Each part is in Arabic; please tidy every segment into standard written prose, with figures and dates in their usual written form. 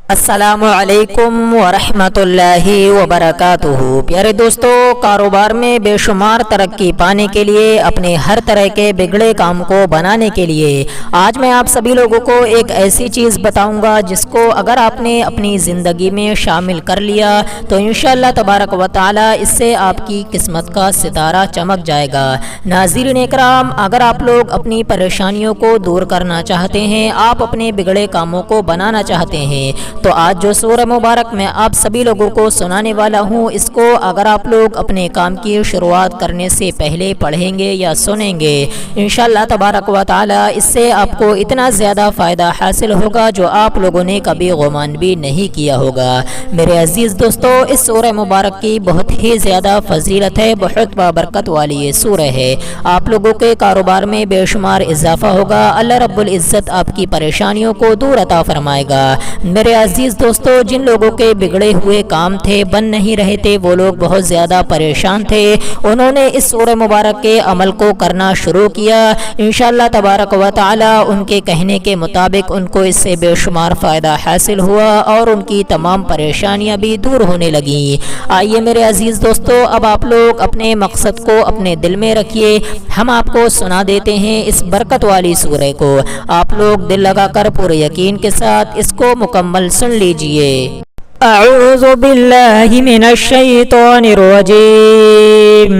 अस्सलामु अलैकुम वरहमतुल्लाहि वबरकातुहू। प्यारे दोस्तों, कारोबार में बेशुमार तरक्की पाने के लिए, अपने हर तरह के बिगड़े काम को बनाने के लिए आज मैं आप सभी लोगों को एक ऐसी चीज़ बताऊंगा जिसको अगर आपने अपनी ज़िंदगी में शामिल कर लिया तो इंशाअल्लाह तबारक व तआला इससे आपकी किस्मत का सितारा चमक जाएगा। नाज़रीन इकराम, अगर आप लोग अपनी परेशानियों को दूर करना चाहते हैं, आप अपने बिगड़े कामों को बनाना चाहते हैं, तो आज जो सूरह मुबारक मैं आप सभी लोगों को सुनाने वाला हूँ, इसको अगर आप लोग अपने काम की शुरुआत करने से पहले पढ़ेंगे या सुनेंगे, इंशाअल्लाह तबारक व तआला इससे आपको इतना ज़्यादा फ़ायदा हासिल होगा जो आप लोगों ने कभी गुमान भी नहीं किया होगा। मेरे अज़ीज़ दोस्तों, इस सूरह मुबारक की बहुत ही ज़्यादा फजीलत है, बहुत बाबरकत वाली ये सूरह है। आप लोगों के कारोबार में बेशुमार इजाफा होगा, अल्लाह रब्बुल इज़्ज़त आपकी परेशानियों को दूर अता फरमाएगा। मेरे अजीज़ दोस्तों, जिन लोगों के बिगड़े हुए काम थे, बन नहीं रहे थे, वो लोग बहुत ज़्यादा परेशान थे, उन्होंने इस सूरह मुबारक के अमल को करना शुरू किया। इंशाअल्लाह तबारक व तआला उनके कहने के मुताबिक उनको इससे बेशुमार फ़ायदा हासिल हुआ और उनकी तमाम परेशानियां भी दूर होने लगीं। आइए मेरे अजीज़ दोस्तों, अब आप लोग अपने मकसद को अपने दिल में रखिए, हम आपको सुना देते हैं इस बरकत वाली सूरह को। आप लोग दिल लगाकर पूरे यकीन के साथ इसको मुकम्मल सुन लीजिए। अऊज़ु बिल्लाहि मिनश शैतानिर रजीम,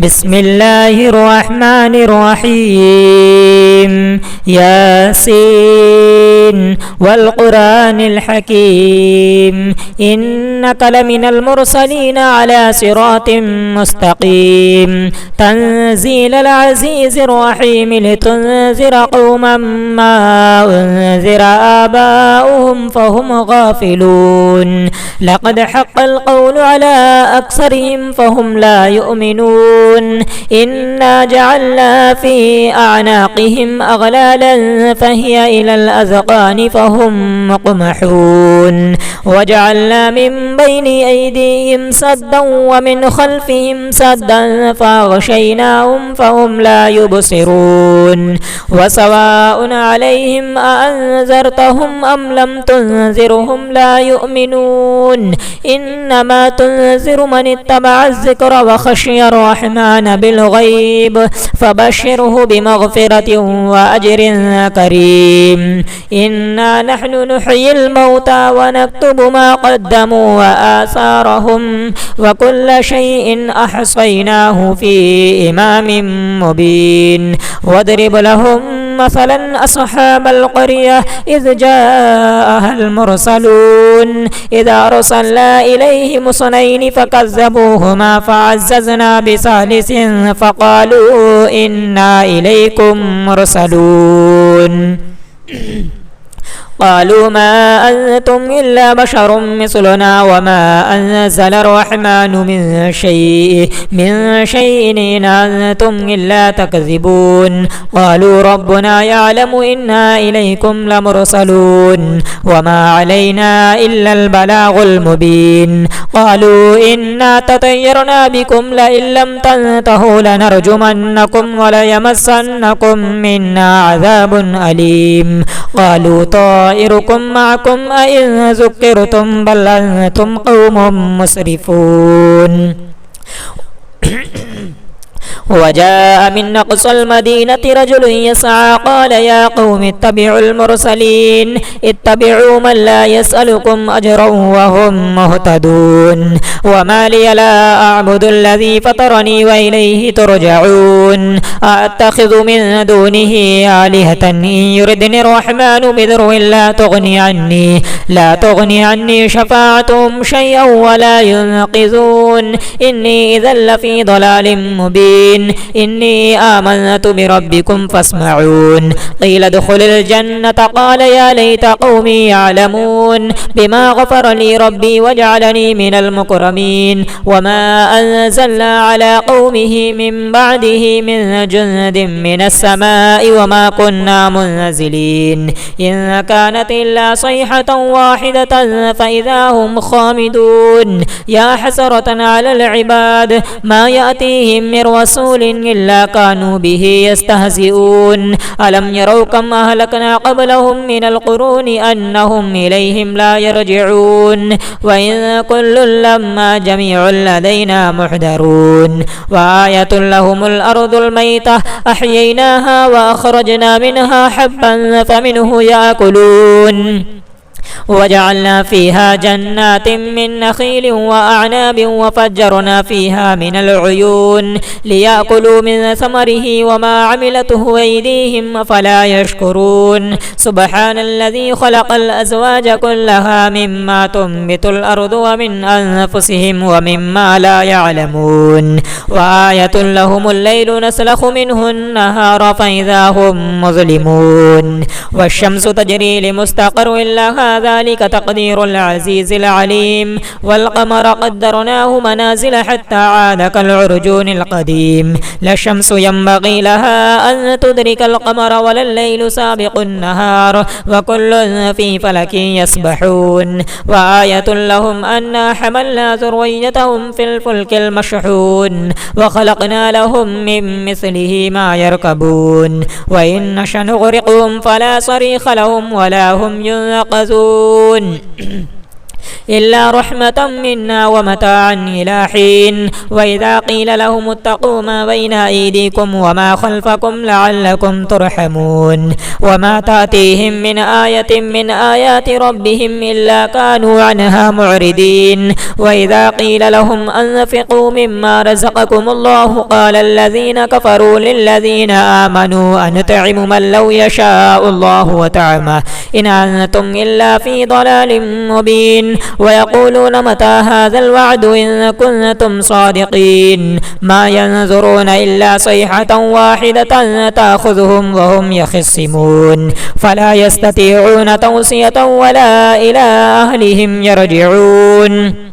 बिस्मिल्लाहिर रहमानिर रहीम, यासीन वल कुरानिल हकीम, इन्नका लमिनल मुरसलीन अला सिरातिम मुस्तकीम, तंज़ीलल अज़ीज़िर रहीम, लितुनज़िरा कौमन मा उनज़िरा आबाउहुम फहुम गाफिलून, लक़द हक़्क़ल क़ौलु अला अक्सरिहिम फ़हुम ला युमिनून, इन्ना जअलना फ़ी अअनाक़िहिम अग़लालन फ़हिय इलल अज़क़ानि फ़हुम मुक़महून, वजअलना मिन बैनि अयदीहिम सद्दन व मिन ख़ल्फ़िहिम सद्दन फ़अग़शयनाहुम फ़हुम ला युबसिरून, वसवाउन अलैहिम अअन्ज़रतहुम अम लम तुनज़िरहुम ला युमिनून, इन्नमा तुनज़िरु मन इत्तबअ ज़िक्र व ख़शिय रहमान बिलग़ैब फ़बश्शिरहु बिमग़फ़िरतिन व अज्रिन करीम, इन्ना नहनु नुह्यिल मौता व नक्तुबु मा क़द्दमू व आसारहुम व कुल्ल शैइन अहसैनाहु फ़ी इमामिन मुबीन, वद्रिब लहुम मसलन अस्हाबल क़रियह इज़ जाअहल मुरसलून, इज़ा अरसलना इलैहिम इस्नैनि फ़कज़्ज़बूहुमा फ़अज़्ज़ज़ना बिसालिसिन फ़क़ालू इन्ना इलैकुम मुरसलून, क़ालू मा अंतुम इल्ला बशरुम मिस्लुना व मा अंज़ल अर्रहमानु मिन शैइन इन अंतुम इल्ला तकज़िबून, क़ालू रब्बुना यअलमु इन्ना इलैकुम लमुरसलून व मा अलैना इल्लल बलागुल मुबीन, क़ालू इन्ना ततय्यरना बिकुम लइन लम तंतहू लनरजुमन्नकुम व लयमस्सन्नकुम मिन्ना अज़ाबुन अलीम, क़ालू ताइरुकुम मअकुम अइन ज़ुक्किरतुम बल अंतुम क़ौमुम मुस्रिफून, वजाअ मिन अक़सल मदीनति रजुलुन यसअ क़ाल या क़ौमि इत्तबिउल मुरसलीन, इत्तबिउ मन ला यसअलुकुम अजरन व हुम मुहतदून, व मा लिय ला अअबुदुल्लज़ी फ़तरनी व इलैहि तुरजऊन, अअत्तख़िज़ु मिन दूनिहि आलिहतन इन युरिदनि अर्रहमानु बिदुर्रिन ला तुग़नि अन्नी शफ़ाअतुहुम शयअन व ला युनक़िज़ून, इन्नी इज़न लफ़ी ضलालिम मुबीन, इन्नी आमनतु बिरब्बिकुम फ़स्मऊन, क़ील उद्ख़ुलिल जन्नत क़ाल या लैत क़ौमी यअलमून, बिमा ग़फ़र ली रब्बी वजअलनी मिनल मुकरमीन, वमा अंज़लना अला क़ौमिही मिन बअदिही मिन जुन्दिन मिनस समाइ वमा कुन्ना मुनज़िलीन, इन कानत इल्ला सयहतन वाहिदतन फ़इज़ा हुम ख़ामिदून, या हसरतन अलल इबाद मा यअतीहिम मिन रसूल رسول إلا كانوا به يستهزئون ألم يروا كم أهلكنا قبلهم من القرون أنهم إليهم لا يرجعون وإن كل لما جميع لدينا محضرون وآية لهم الأرض الميتة أحييناها وأخرجنا منها حبا فمنه يأكلون وجعلنا فيها جنات من نخيل وأعناب وفجرنا فيها من العيون ليأكلوا من ثمره وما عملته أيديهم فلا يشكرون سبحان الذي خلق الأزواج كلها مما تنبت الأرض ومن أنفسهم ومما لا يعلمون وآية لهم الليل نسلخ منه النهار فإذا هم مظلمون والشمس تجري لمستقر لها ذلك تقدير العزيز العليم والقمر قدرناه منازل حتى عاد كالعرجون القديم لا الشمس ينبغي لها أن تدرك القمر ولا الليل سابق النهار وكل في فلك يسبحون وآية لهم أنا حملنا ذريتهم في الفلك المشحون وخلقنا لهم من مثله ما يركبون وإن نشأ نغرقهم فلا صريخ لهم ولا هم ينقذون إلا رحمة منا ومتاعا إلى حين وإذا قيل لهم اتقوا ما بين أيديكم وما خلفكم لعلكم ترحمون وما تأتيهم من آية من آيات ربهم إلا كانوا عنها معرضين وإذا قيل لهم أنفقوا مما رزقكم الله قال الذين كفروا للذين آمنوا أنطعم من لو يشاء الله وطعمه إن أنتم إلا في ضلال مبين ويقولون متى هذا الوعد إن كنتم صادقين ما ينظرون إلا صيحة واحدة تأخذهم وهم يخصمون فلا يستطيعون توصية ولا إلى أهلهم يرجعون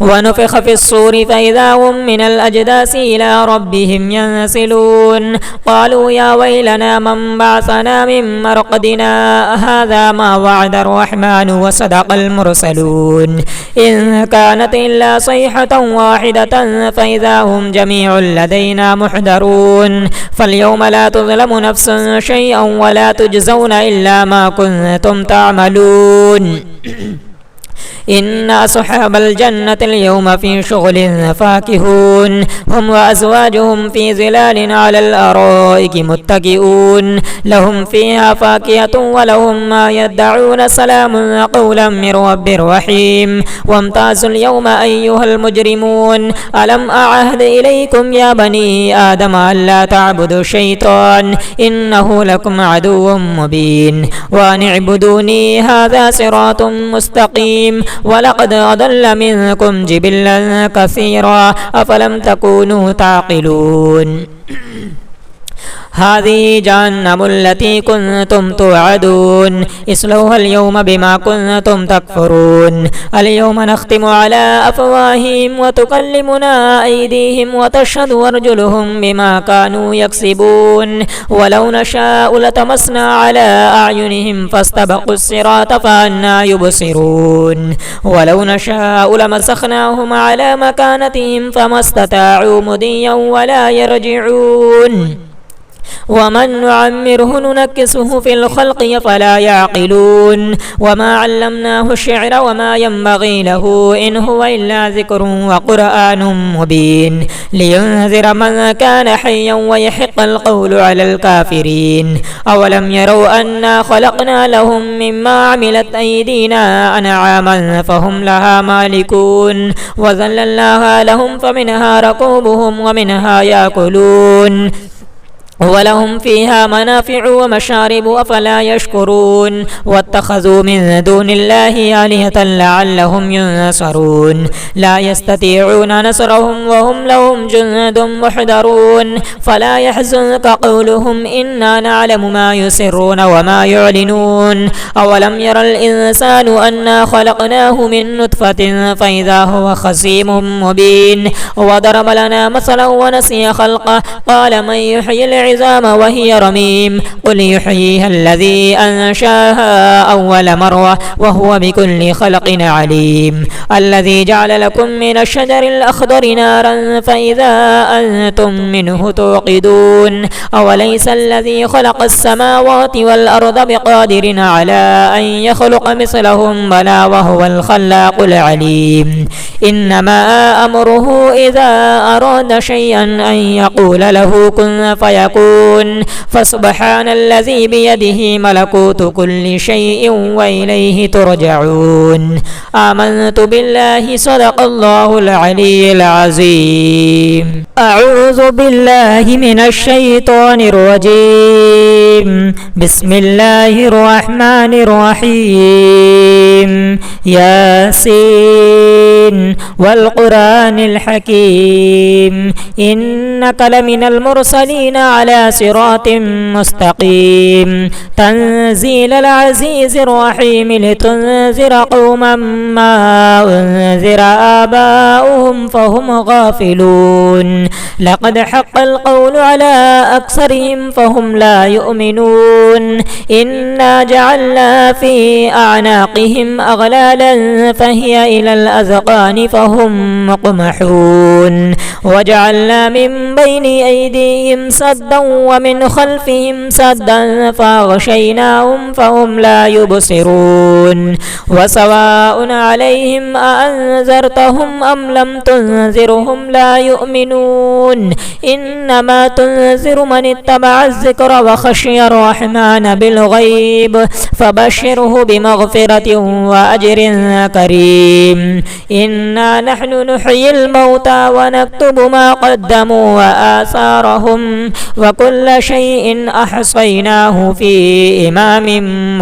ونفخ في الصور فإذا هم من الأجداث إلى ربهم ينسلون قالوا يا ويلنا من بعثنا من مرقدنا هذا ما وعد الرحمن وصدق المرسلون إن كانت إلا صيحة واحدة فإذا هم جميع لدينا محضرون فاليوم لا تظلم نفس شيئا ولا تجزون إلا ما كنتم تعملون إن أصحاب الجنة اليوم في شغل فاكهون هم وأزواجهم في ظلال على الأرائك متكئون لهم فيها فاكهة ولهم ما يدعون سلام قولا من رب رحيم وامتازوا اليوم أيها المجرمون ألم أعهد إليكم يا بني آدم ألا تعبدوا الشيطان إنه لكم عدو مبين وأن اعبدوني هذا صراط مستقيم ولقد أضل منكم جبلا كثيرا أفلم تكونوا تعقلون هذه جهنم التي كنتم توعدون اصلوها اليوم بما كنتم تكفرون اليوم نختم على أفواههم وتكلمنا أيديهم وتشهد أرجلهم بما كانوا يكسبون ولو نشاء لتمسنا على أعينهم فاستبقوا الصراط فأنى يبصرون ولو نشاء لمسخناهم على مكانتهم فما استطاعوا مضيا ولا يرجعون ومن نعمره ننكسه في الخلق فلا يعقلون وما علمناه الشعر وما ينبغي له إن هو إلا ذكر وقرآن مبين لينذر من كان حيا ويحق القول على الكافرين أولم يروا أنا خلقنا لهم مما عملت أيدينا أنعاما فهم لها مالكون وذللناها لهم فمنها ركوبهم ومنها يأكلون ولهم فيها منافع ومشارب أفلا يشكرون واتخذوا من دون الله آلهة لعلهم ينصرون لا يستطيعون نصرهم وهم لهم جند محضرون فلا يحزنك قولهم إنا نعلم ما يسرون وما يعلنون أولم ير الإنسان أنا خلقناه من نطفة فإذا هو خصيم مبين وضرب لنا مثلا ونسي خلقه قال من يحيي العظام وهي رميم قل يحييها الذي أنشاها أول مرة وهو بكل خلق عليم الذي جعل لكم من الشجر الأخضر نارا فإذا أنتم منه توقدون أوليس الذي خلق السماوات والأرض بقادر على أن يخلق مثلهم بلى وهو الخلاق العليم إنما أمره إذا أراد شيئا أن يقول له كن فيكون فسبحان الذي بيده ملكوت كل شيء وإليه ترجعون آمنت بالله صدق الله العلي العظيم أعوذ بالله من الشيطان الرجيم بسم الله الرحمن الرحيم ياسين والقرآن الحكيم إنك لمن المرسلين على صراط مستقيم تنزيل العزيز الرحيم لتنذر قوما ما أنذر آباؤهم فهم غافلون لقد حق القول على أكثرهم فهم لا يؤمنون إنا جعلنا في أعناقهم أغلالا فهي إلى الأذقان فهم مقمحون وجعلنا من بين أيديهم سدا ومن خلفهم سدا فأغشيناهم فهم لا يبصرون وسواء عليهم أأنذرتهم أم لم تنذرهم لا يؤمنون إنما تنذر من اتبع الذكر وخشي الرحمن بالغيب فبشره بمغفرة وأجر كريم إنا نحن نحيي الموتى ونكتب ما قدموا وآثارهم وكل شيء أحصيناه في إمام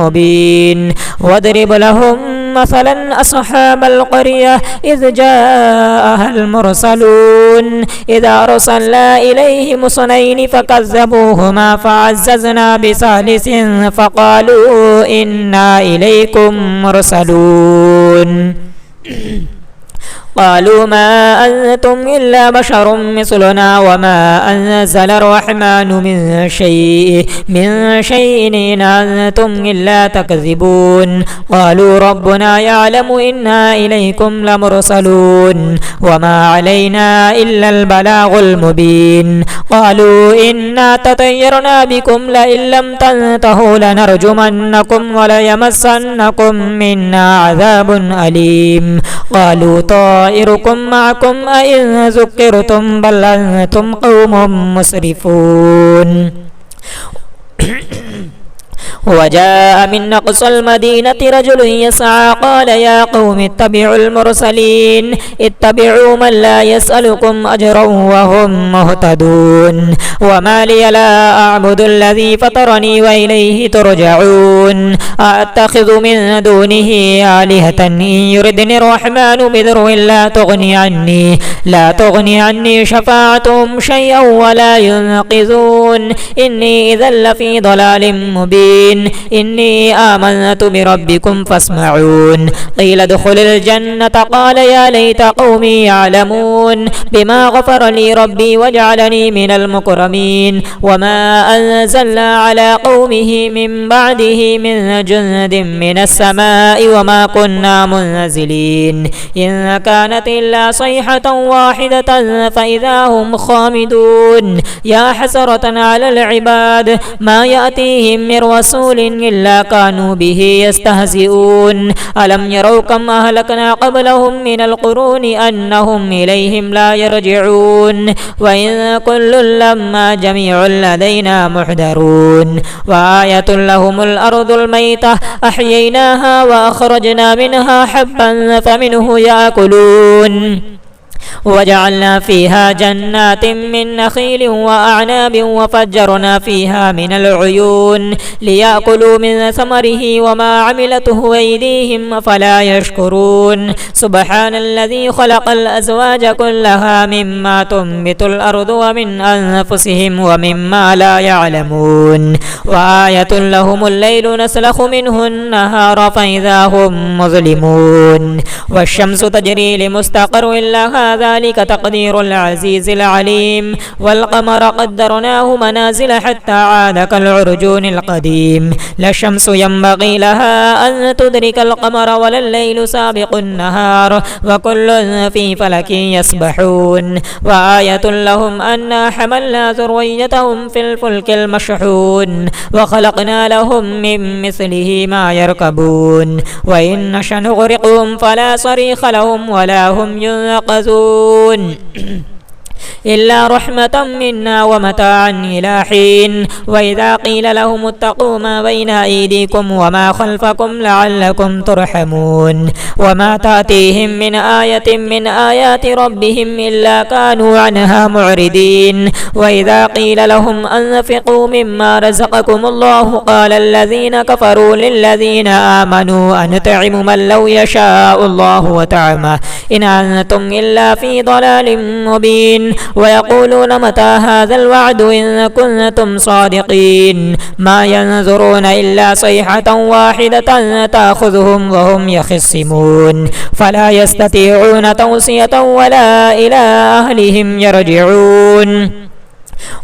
مبين واضرب لهم مثلا أصحاب القرية إذ جاءها المرسلون إذا أرسلنا إليهم اثنين فكذبوهما فعززنا بثالث فقالوا إنا إليكم مرسلون قالوا ما أنتم إلا بشر مثلنا وما أنزل الرحمن من شيء إن أنتم إلا تكذبون قالوا ربنا يعلم إنا إليكم لمرسلون وما علينا إلا البلاغ المبين قالوا إنا تطيرنا بكم لئن لم تنتهوا لنرجمنكم وليمسنكم منا عذاب أليم قالوا طائركم معكم أئن ذكرتم بل أنتم قوم مسرفون وجاء من أقصى المدينة رجل يسعى قال يا قوم اتبعوا المرسلين اتبعوا من لا يسألكم أجرا وهم مهتدون وما لي لا أعبد الذي فطرني وإليه ترجعون أتخذ من دونه آلهة إن يردني الرحمن بضر لا تغني عني شفاعتهم شيئا ولا ينقذون إني إذا لفي ضلال مبين إني آمنت بربكم فاسمعون قيل ادخل الجنة قال يا ليت قومي يعلمون بما غفر لي ربي وجعلني من المكرمين وما أنزلنا على قومه من بعده من جند من السماء وما كنا منزلين إن كانت إلا صيحة واحدة فإذا هم خامدون يا حسرة على العباد ما يأتيهم من رسول إلا كانوا به يستهزئون ألم يروا كم أهلكنا قبلهم من القرون أنهم إليهم لا يرجعون وإن كل لما جميع لدينا محضرون وآية لهم الأرض الميتة أحييناها وأخرجنا منها حبا فمنه يأكلون وجعلنا فيها جنات من نخيل وأعناب وفجرنا فيها من العيون ليأكلوا من ثمره وما عملته أيديهم فلا يشكرون سبحان الذي خلق الأزواج كلها مما تنبت الأرض ومن أنفسهم ومما لا يعلمون وآية لهم الليل نسلخ منه النهار فإذا هم مظلمون والشمس تجري لمستقر لها ذلك تقدير العزيز العليم. والقمر قدرناه منازل حتى عاد كالعرجون القديم. لا الشمس ينبغي لها أن تدرك القمر ولا الليل سابق النهار وكل في فلك يسبحون. وآية لهم أنا حملنا ذريتهم في الفلك المشحون وخلقنا لهم من مثله ما يركبون وإن نشأ نغرقهم فلا صريخ لهم ولا هم ينقذون إلا رحمة منا ومتاعا إلى حين. وإذا قيل لهم اتقوا ما بين أيديكم وما خلفكم لعلكم ترحمون. وما تأتيهم من آية من آيات ربهم إلا كانوا عنها معرضين. وإذا قيل لهم أنفقوا مما رزقكم الله قال الذين كفروا للذين آمنوا أنطعم من لو يشاء الله وطعمه إن أنتم إلا في ضلال مبين. ويقولون متى هذا الوعد إن كنتم صادقين. ما ينظرون إلا صيحة واحدة تأخذهم وهم يخصمون فلا يستطيعون توصية ولا إلى أهلهم يرجعون.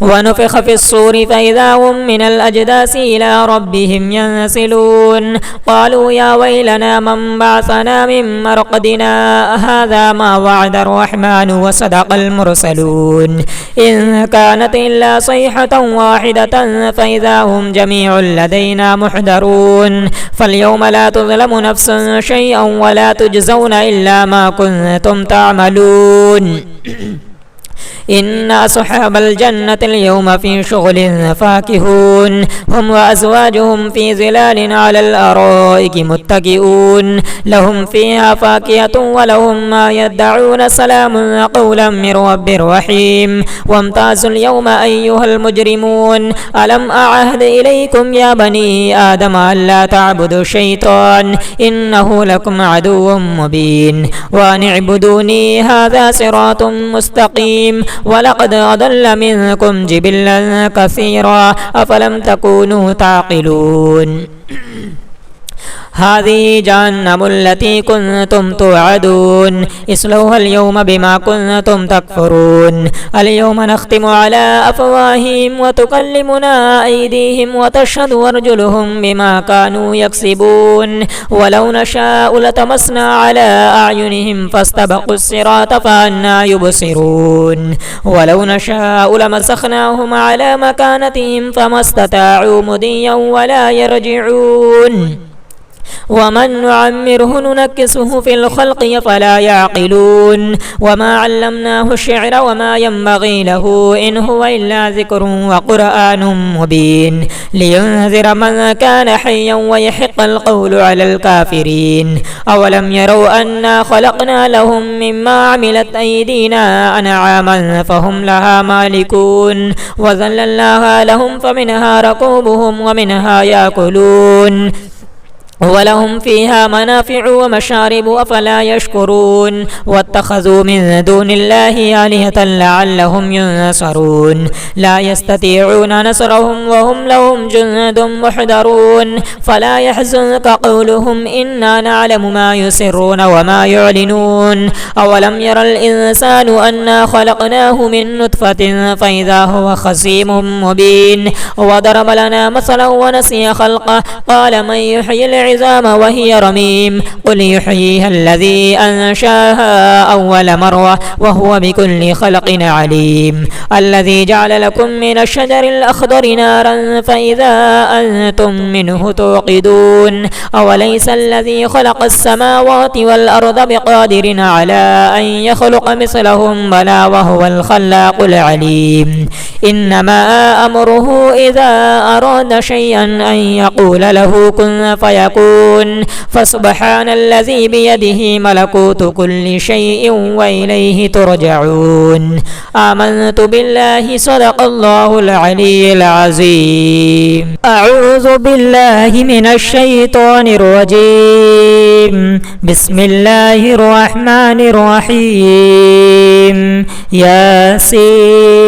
ونفخ في الصور فإذا هم من الأجداث إلى ربهم ينسلون. قالوا يا ويلنا من بعثنا من مرقدنا هذا ما وعد الرحمن وصدق المرسلون. إن كانت إلا صيحة واحدة فإذا هم جميع لدينا محضرون. فاليوم لا تظلم نفس شيئا ولا تجزون إلا ما كنتم تعملون. إن أصحاب الجنة اليوم في شغل فاكهون هم وأزواجهم في ظلال على الأرائك متكئون لهم فيها فاكهة ولهم ما يدعون سلام قولا من رب رحيم. وامتازوا اليوم أيها المجرمون ألم أعهد إليكم يا بني آدم ألا تعبدوا الشيطان إنه لكم عدو مبين وأن اعبدوني هذا صراط مستقيم. ولقد أضل منكم جبلا كثيرا أفلم تكونوا تعقلون. هذه جهنم التي كنتم توعدون اصلوها اليوم بما كنتم تكفرون. اليوم نختم على أفواههم وتكلمنا أيديهم وتشهد أرجلهم بما كانوا يكسبون. ولو نشاء لطمسنا على أعينهم فاستبقوا الصراط فأنى يبصرون. ولو نشاء لمسخناهم على مكانتهم فما استطاعوا مضيا ولا يرجعون. ومن نعمره ننكسه في الخلق فلا يعقلون. وما علمناه الشعر وما ينبغي له إن هو إلا ذكر وقرآن مبين لينذر من كان حيا ويحق القول على الكافرين. أولم يروا أنا خلقنا لهم مما عملت أيدينا أنعاما فهم لها مالكون وذللناها لهم فمنها ركوبهم ومنها يأكلون ولهم فيها منافع ومشارب أفلا يشكرون. واتخذوا من دون الله آلهة لعلهم ينصرون لا يستطيعون نصرهم وهم لهم جند محضرون. فلا يحزنك قولهم إنا نعلم ما يسرون وما يعلنون. أولم ير الإنسان أنا خلقناه من نطفة فإذا هو خصيم مبين. وضرب لنا مثلا ونسي خلقه قال من يحيي العظام وهي رميم قل يحييها الذي أنشاها أول مرة وهو بكل خلق عليم. الذي جعل لكم من الشجر الأخضر نارا فإذا أنتم منه توقدون. أوليس الذي خلق السماوات والأرض بقادر على أن يخلق مثلهم بلى وهو الخلاق العليم. إنما أمره إذا أراد شيئا أن يقول له كن فيكون. فسبحان الذي بيده ملكوت كل شيء وإليه ترجعون. آمنت بالله صدق الله العلي العظيم. أعوذ بالله من الشيطان الرجيم. بسم الله الرحمن الرحيم. ياسين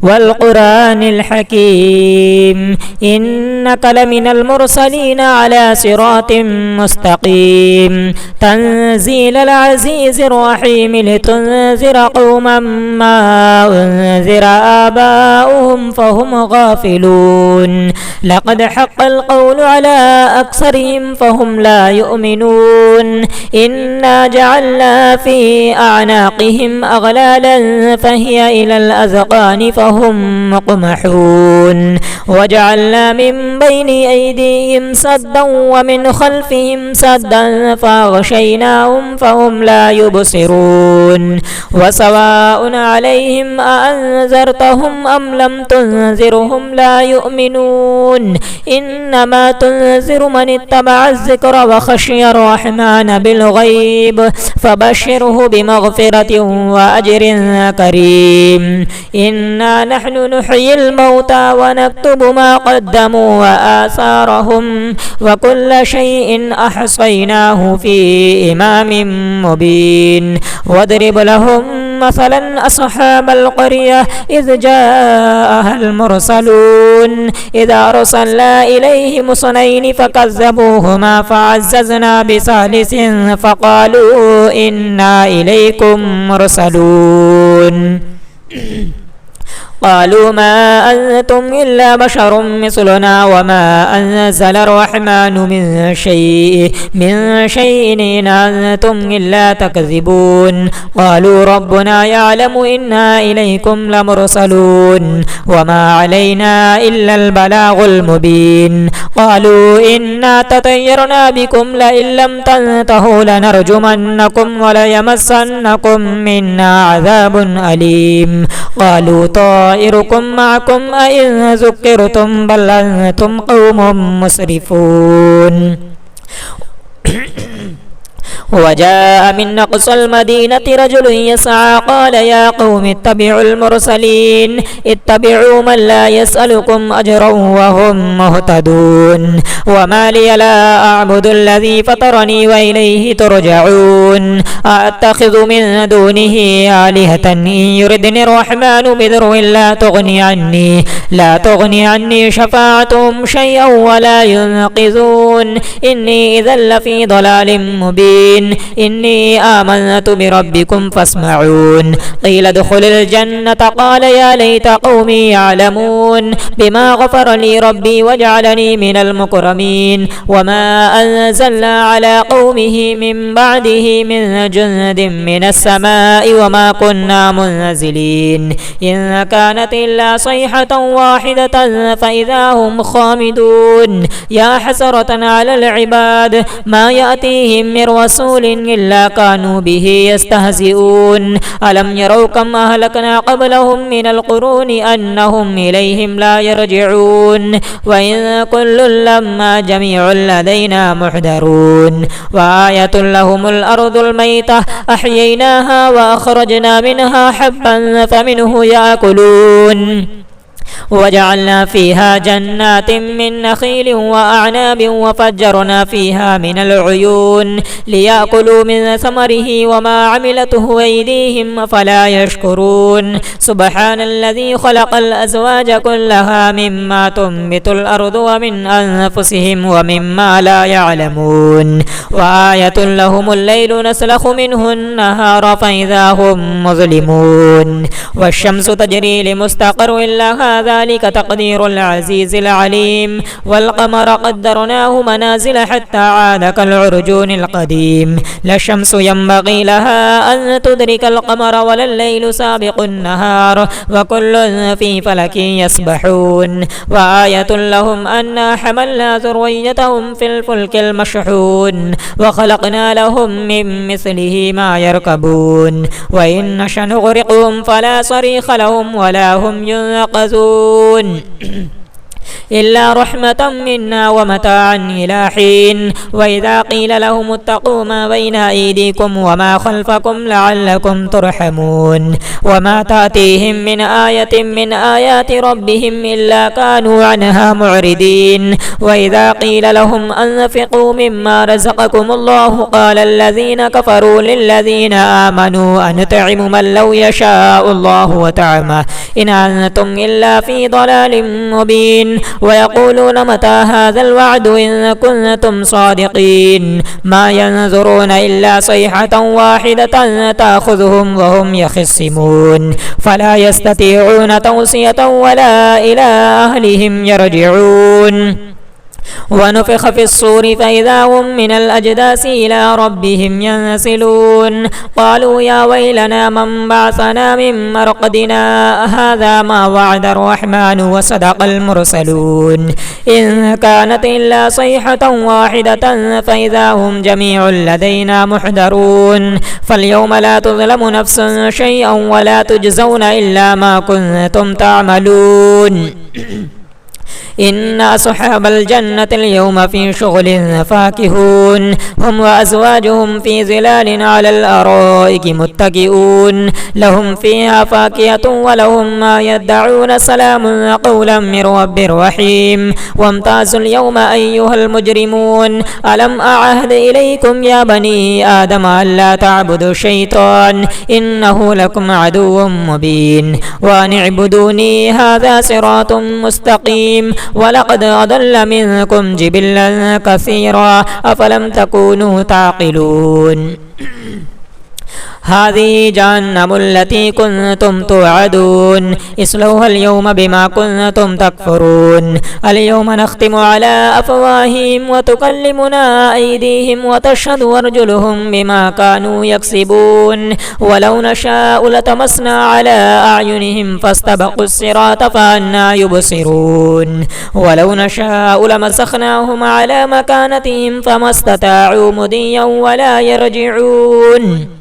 والقرآن الحكيم إنك لمن المرسلين على صراط مستقيم. تنزيل العزيز الرحيم لتنذر قوما ما أنذر آباؤهم فهم غافلون لقد حق القول على أكثرهم فهم لا يؤمنون إنا جعلنا في أعناقهم أغلالا فهي إلى الأذقان فهم مقمحون وجعلنا من بين أيديهم سدا ومن خلفهم سدا فأغشيناهم فهم لا يبصرون وسواء عليهم أأنذرتهم أم لم تنذرهم لا يؤمنون إنما تنذر من اتبع الذكر وخشي الرحمن بالغيب فبشره بمغفرة وأجر كريم إنا نحن نحيي الموتى ونكتب ما قدموا وآثارهم وكل شيء أحصيناه في إمام مبين واضرب لهم مثلا أصحاب القرية إذ جاءها المرسلون إذا أرسلنا إليهم اثنين فكذبوهما فعززنا بثالث فقالوا إنا إليكم مرسلون قالوا ما أنتم إلا بشر مثلنا وما أنزل الرحمن من شيء إن أنتم إلا تكذبون قالوا ربنا يعلم إنا إليكم لمرسلون وما علينا إلا البلاغ المبين قالوا إنا تطيرنا بكم لئن لم تنتهوا لنرجمنكم وليمسنكم منا عذاب أليم قالوا طائركم معكم أئن ذكرتم بل أنتم قوم مسرفون وجاء من أقصى المدينة رجل يسعى قال يا قوم اتبعوا المرسلين اتبعوا من لا يسألكم أجرا وهم مهتدون وما لي لا أعبد الذي فطرني وإليه ترجعون أتخذ من دونه آلهة إن يردني الرحمن بضر لا تغني عني شفاعتهم شيئا ولا ينقذون إني إذا لفي ضلال مبين إني آمنت بربكم فاسمعون قيل ادخل الجنة قال يا ليت قومي يعلمون بما غفر لي ربي وجعلني من المكرمين وما أنزلنا على قومه من بعده من جند من السماء وما كنا منزلين إن كانت إلا صيحة واحدة فإذا هم خامدون يا حسرة على العباد ما يأتيهم من رسول إلا كانوا به يستهزئون ألم يروا كم أهلكنا قبلهم من القرون أنهم إليهم لا يرجعون وإن كل لما جميع لدينا محضرون وآية لهم الأرض الميتة أحييناها وأخرجنا منها حبا فمنه يأكلون وجعلنا فيها جنات من نخيل وأعناب وفجرنا فيها من العيون ليأكلوا من ثمره وما عملته أيديهم فلا يشكرون سبحان الذي خلق الأزواج كلها مما تنبت الأرض ومن أنفسهم ومما لا يعلمون وآية لهم الليل نسلخ منه النهار فإذا هم مظلمون والشمس تجري لمستقر لها ذلك تقدير العزيز العليم والقمر قدرناه منازل حتى عاد كالعرجون القديم لا الشمس ينبغي لها أن تدرك القمر ولا الليل سابق النهار وكل في فلك يسبحون وآية لهم أنا حملنا ذريتهم في الفلك المشحون وخلقنا لهم من مثله ما يركبون وإن نشأ نغرقهم فلا صريخ لهم ولا هم ينقذون إلا رحمة منا ومتاعا إلى حين وإذا قيل لهم اتقوا ما بين أيديكم وما خلفكم لعلكم ترحمون وما تأتيهم من آية من آيات ربهم إلا كانوا عنها معرضين وإذا قيل لهم أنفقوا مما رزقكم الله قال الذين كفروا للذين آمنوا أنطعم من لو يشاء الله وطعمه إن أنتم إلا في ضلال مبين ويقولون متى هذا الوعد إن كنتم صادقين ما ينظرون إلا صيحة واحدة تأخذهم وهم يخصمون فلا يستطيعون توصية ولا إلى أهلهم يرجعون ونفخ في الصور فإذا هم من الأجداث إلى ربهم ينسلون قالوا يا ويلنا من بعثنا من مرقدنا هذا ما وعد الرحمن وصدق المرسلون إن كانت إلا صيحة واحدة فإذا هم جميع لدينا محضرون فاليوم لا تظلم نفس شيئا ولا تجزون إلا ما كنتم تعملون إن أصحاب الجنة اليوم في شغل فاكهون هم وأزواجهم في ظلال على الأرائك متكئون لهم فيها فاكهة ولهم ما يدعون سلام قولا من رب رحيم وامتازوا اليوم أيها المجرمون ألم أعهد إليكم يا بني آدم ألا تعبدوا الشيطان إنه لكم عدو مبين وأن اعبدوني هذا صراط مستقيم ولقد أضل منكم جبلا كثيرا أفلم تكونوا تعقلون هذه جهنم التي كنتم توعدون اصلوها اليوم بما كنتم تكفرون اليوم نختم على أفواههم وتكلمنا أيديهم وتشهد أرجلهم بما كانوا يكسبون ولو نشاء لتمسنا على أعينهم فاستبقوا الصراط فأنى يبصرون ولو نشاء لمسخناهم على مكانتهم فما استطاعوا مضيا ولا يرجعون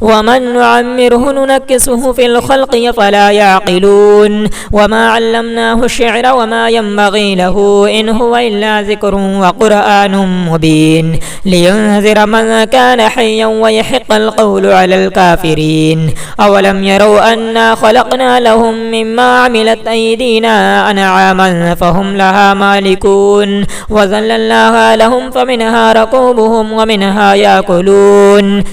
ومن نعمره ننكسه في الخلق فلا يعقلون وما علمناه الشعر وما ينبغي له إن هو إلا ذكر وقرآن مبين لينذر من كان حيا ويحق القول على الكافرين أولم يروا أنا خلقنا لهم مما عملت أيدينا أنعاما فهم لها مالكون وذللناها لهم فمنها ركوبهم ومنها يأكلون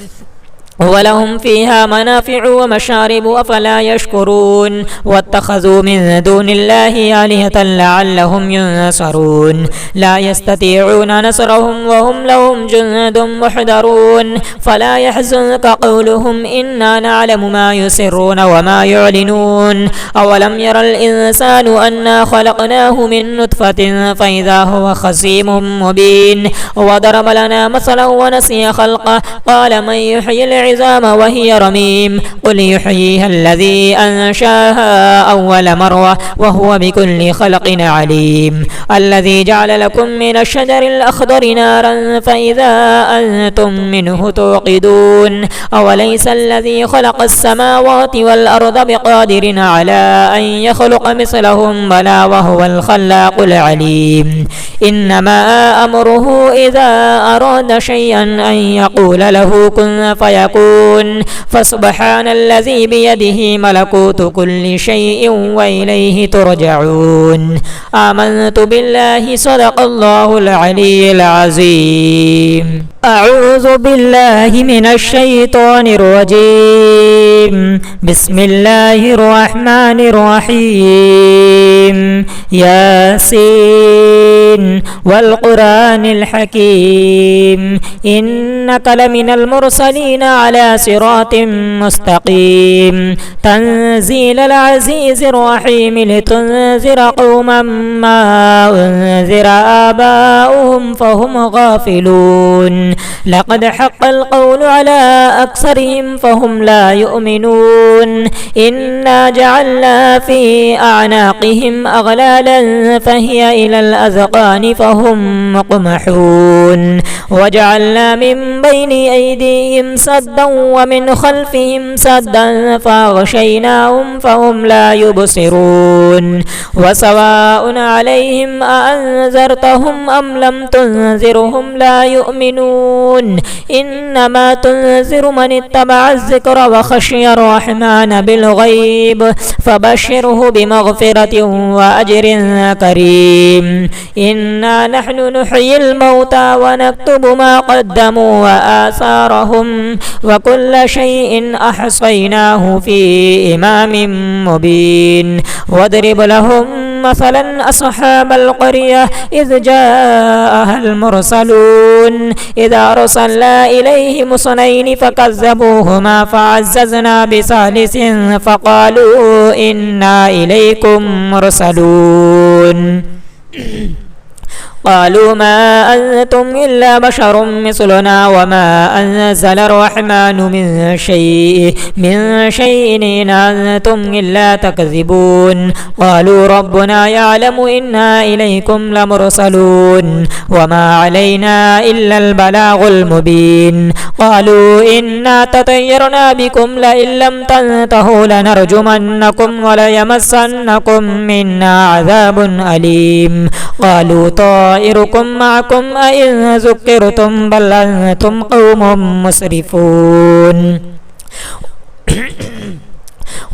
ولهم فيها منافع ومشارب أفلا يشكرون واتخذوا من دون الله آلهة لعلهم ينصرون لا يستطيعون نصرهم وهم لهم جند محضرون فلا يحزنك قولهم إنا نعلم ما يسرون وما يعلنون أولم ير الإنسان أنا خلقناه من نطفة فإذا هو خصيم مبين وضرب لنا مثلا ونسي خلقه قال من يحيي العظام وهي رميم قل يحييها الذي أنشاها أول مرة وهو بكل خلق عليم الذي جعل لكم من الشجر الأخضر نارا فإذا أنتم منه توقدون أوليس الذي خلق السماوات والأرض بقادر على أن يخلق مثلهم بلى وهو الخلاق العليم إنما أمره إذا أراد شيئا أن يقول له كن فيكون فسبحان الذي بيده ملكوت كل شيء وإليه ترجعون آمنت بالله صدق الله العلي العظيم أعوذ بالله من الشيطان الرجيم بسم الله الرحمن الرحيم ياسين والقرآن الحكيم إنك لمن المرسلين على صراط مستقيم تنزيل العزيز الرحيم لتنذر قوما ما أنذر آباؤهم فهم غافلون لقد حق القول على أكثرهم فهم لا يؤمنون إنا جعلنا في أعناقهم أغلالا فهي إلى الأذقان فهم مقمحون وجعلنا من بين أيديهم سدا ومن خلفهم سدا فأغشيناهم فهم لا يبصرون وسواء عليهم أأنذرتهم أم لم تنذرهم لا يؤمنون إنما تنذر من اتبع الذكر وخشي الرحمن بالغيب فبشره بمغفرة وأجر كريم إنا نحن نحيي الموتى ونكتب ما قدموا وآثارهم وكل شيء أحصيناه في إمام مبين واضرب لهم مثلا أصحاب القرية إذ جاءها المرسلون إذا أرسلنا إليهم اثنين فكذبوهما فعززنا بثالث فقالوا إنا إليكم مرسلون قالوا ما أنتم إلا بشر مثلنا وما أنزل الرحمن من شيء إن أنتم إلا تكذبون قالوا ربنا يعلم إنا إليكم لمرسلون وما علينا إلا البلاغ المبين قالوا إنا تطيرنا بكم لئن لم تنتهوا لنرجمنكم وليمسنكم منا عذاب أليم قالوا طائركم معكم أئن ذكرتم بل أنتم قوم مسرفون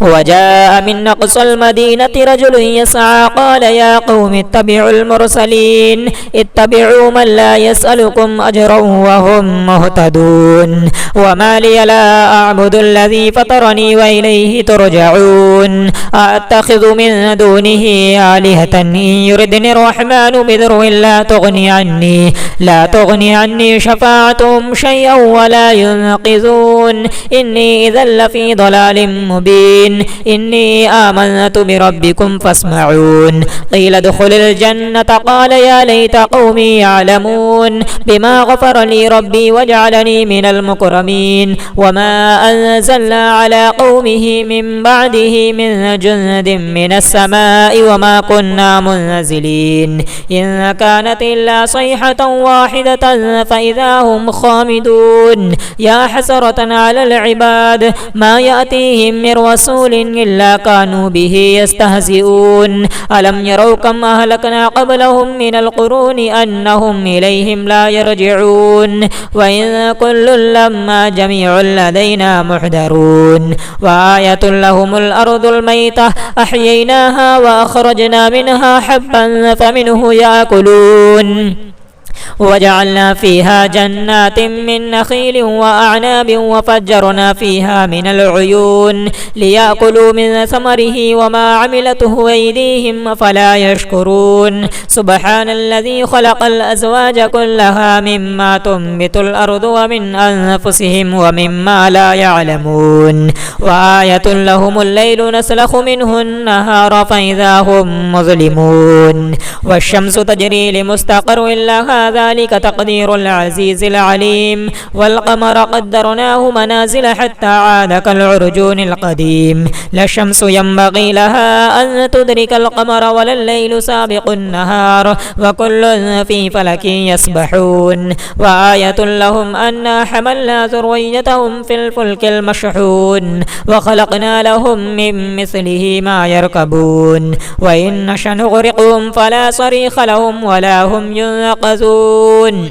وجاء من أقصى المدينة رجل يسعى قال يا قوم اتبعوا المرسلين اتبعوا من لا يسألكم أجرا وهم مهتدون وما لي لا أعبد الذي فطرني وإليه ترجعون أتخذ من دونه آلهة إن يردني الرحمن بضر لا تغني عني شفاعتهم شيئا ولا ينقذون إني إذا لفي ضلال مبين إني آمنت بربكم فاسمعون قيل ادخل الجنة قال يا ليت قومي يعلمون بما غفر لي ربي وجعلني من المكرمين وما أنزلنا على قومه من بعده من جند من السماء وما كنا منزلين إن كانت إلا صيحة واحدة فإذا هم خامدون يا حسرة على العباد ما يأتيهم من رسول إلا كانوا به يستهزئون ألم يروا كم أهلكنا قبلهم من القرون أنهم إليهم لا يرجعون وإن كل لما جميع لدينا محضرون وآية لهم الأرض الميتة أحييناها وأخرجنا منها حبا فمنه يأكلون وجعلنا فيها جنات من نخيل وأعناب وفجرنا فيها من العيون ليأكلوا من ثمره وما عملته أيديهم فلا يشكرون سبحان الذي خلق الأزواج كلها مما تنبت الأرض ومن أنفسهم ومما لا يعلمون وآية لهم الليل نسلخ منه النهار فإذا هم مظلمون والشمس تجري لمستقر لها ذلك تقدير العزيز العليم والقمر قدرناه منازل حتى عاد كالعرجون القديم لا الشمس ينبغي لها أن تدرك القمر ولا الليل سابق النهار وكل في فلك يسبحون وآية لهم أنا حملنا ذريتهم في الفلك المشحون وخلقنا لهم من مثله ما يركبون وإن نشأ نغرقهم فلا صريخ لهم ولا هم ينقذون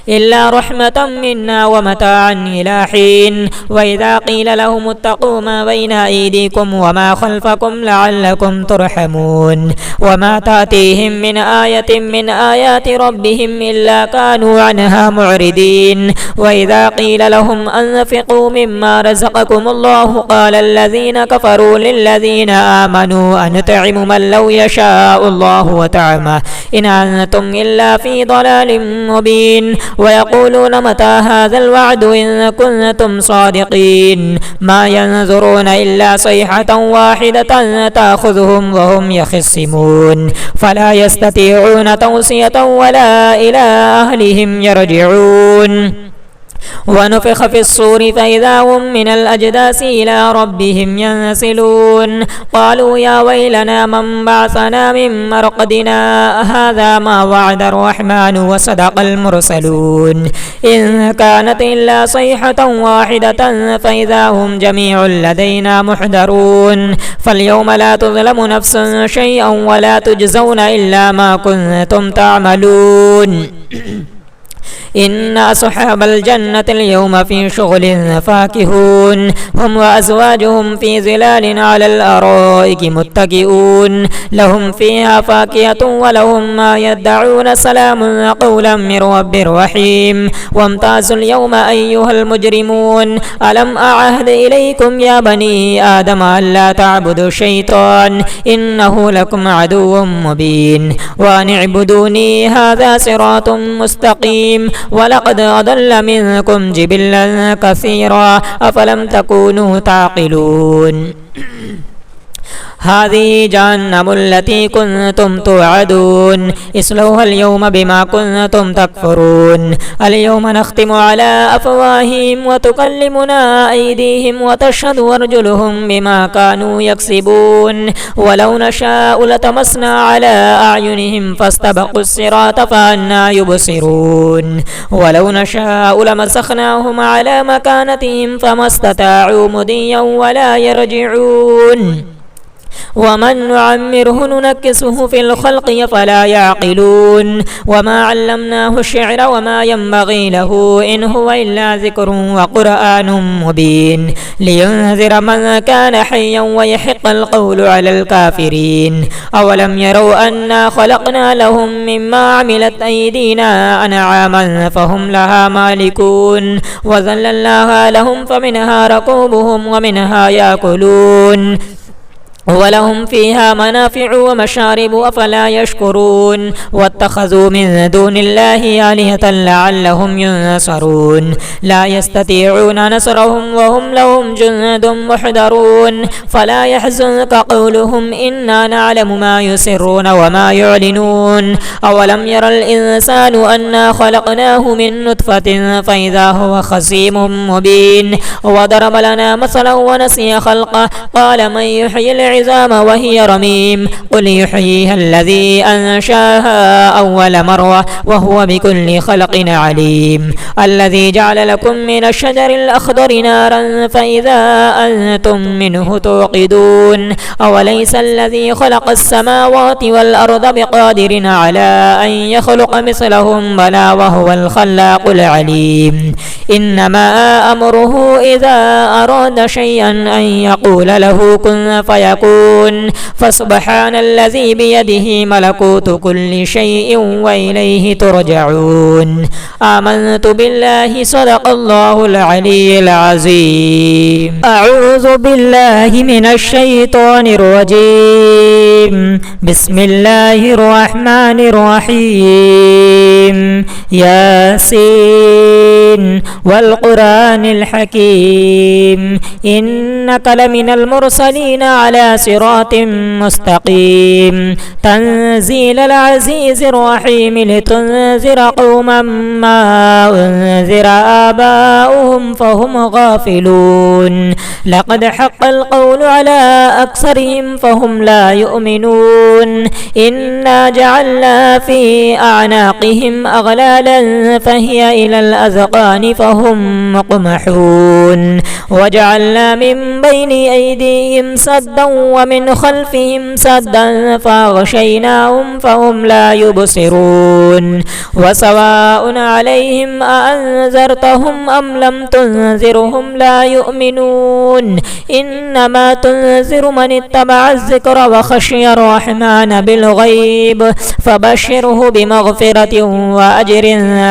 إلا رحمة منا ومتاعا إلى حين وإذا قيل لهم اتقوا ما بين أيديكم وما خلفكم لعلكم ترحمون وما تأتيهم من آية من آيات ربهم إلا كانوا عنها معرضين وإذا قيل لهم أنفقوا مما رزقكم الله قال الذين كفروا للذين آمنوا أنطعم من لو يشاء الله وطعمه إن أنتم إلا في ضلال مبين ويقولون متى هذا الوعد إن كنتم صادقين ما ينظرون إلا صيحة واحدة تأخذهم وهم يخصمون فلا يستطيعون توصية ولا إلى أهلهم يرجعون ونفخ في الصور فإذا هم من الأجداث إلى ربهم ينسلون قالوا يا ويلنا من بعثنا من مرقدنا هذا ما وعد الرحمن وصدق المرسلون إن كانت إلا صيحة واحدة فإذا هم جميع لدينا محضرون فاليوم لا تظلم نفس شيئا ولا تجزون إلا ما كنتم تعملون إن أصحاب الجنة اليوم في شغل فاكهون هم وأزواجهم في ظلال على الأرائك متكئون لهم فيها فاكهة ولهم ما يدعون سلام قولا من رب رحيم وامتازوا اليوم أيها المجرمون ألم أعهد إليكم يا بني آدم ألا تعبدوا الشيطان إنه لكم عدو مبين وأن اعبدوني هذا صراط مستقيم ولقد أضل منكم جبلا كثيرا أفلم تكونوا تعقلون هذه جهنم التي كنتم توعدون اصلوها اليوم بما كنتم تكفرون اليوم نختم على أفواههم وتكلمنا أيديهم وتشهد أرجلهم بما كانوا يكسبون ولو نشاء لطمسنا على أعينهم فاستبقوا الصراط فأنى يبصرون ولو نشاء لمسخناهم على مكانتهم فما استطاعوا مضيا ولا يرجعون ومن نعمره ننكسه في الخلق فلا يعقلون وما علمناه الشعر وما ينبغي له إن هو إلا ذكر وقرآن مبين لينذر من كان حيا ويحق القول على الكافرين أولم يروا أنا خلقنا لهم مما عملت أيدينا أنعاما فهم لها مالكون وذللناها لهم فمنها ركوبهم ومنها يأكلون ولهم فيها منافع ومشارب أفلا يشكرون واتخذوا من دون الله آلهة لعلهم ينصرون لا يستطيعون نصرهم وهم لهم جند محضرون فلا يحزنك قولهم إنا نعلم ما يسرون وما يعلنون أولم ير الإنسان أنا خلقناه من نطفة فإذا هو خصيم مبين وضرب لنا مثلا ونسي خلقه قال من يحيي العظام وهي رميم قل يحييها الذي أنشاها أول مرة وهو بكل خلق عليم الذي جعل لكم من الشجر الأخضر نارا فإذا أنتم منه توقدون أوليس الذي خلق السماوات والأرض بقادر على أن يخلق مثلهم بلى وهو الخلاق العليم إنما أمره إذا أراد شيئا أن يقول له كن فيكون فسبحان الذي بيده ملكوت كل شيء وإليه ترجعون آمنت بالله صدق الله العلي العظيم أعوذ بالله من الشيطان الرجيم بسم الله الرحمن الرحيم ياسين والقرآن الحكيم إنك لمن المرسلين على صراط مستقيم تنزيل العزيز الرحيم لتنذر قوما ما أنذر آباؤهم فهم غافلون لقد حق القول على أكثرهم فهم لا يؤمنون إنا جعلنا في أعناقهم أغلالا فهي إلى الأذقان فهم مقمحون وجعلنا من بين أيديهم سدا ومن خلفهم سدا فأغشيناهم فهم لا يبصرون وسواء عليهم أأنذرتهم أم لم تنذرهم لا يؤمنون إنما تنذر من اتبع الذكر وخشي الرحمن بالغيب فبشره بمغفرة وأجر